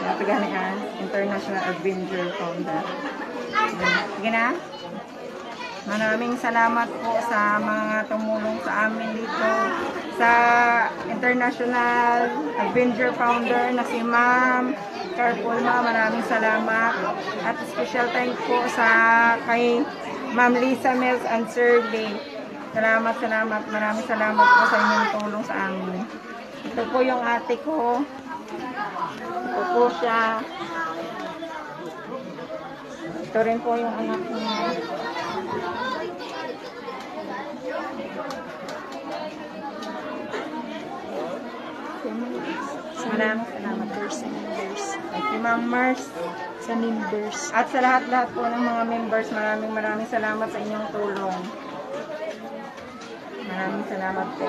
Nataganian, International Avenger Founder. Sige na. Maraming salamat po sa mga tumulong sa amin dito sa International Avenger Founder na si Ma'am Carpulma. Maraming salamat. At special thank po sa kay Ma'am Lisa Mills and Sir Lee. Salamat. Maraming salamat po sa inyong tulong sa amin. Ito po yung ate ko. Ito po siya. Ito rin po yung anak niya. Maraming salamat. Thank you, Ma'am Mars. Sa members. At sa lahat-lahat po ng mga members, maraming salamat sa inyong tulong. Maraming salamat po.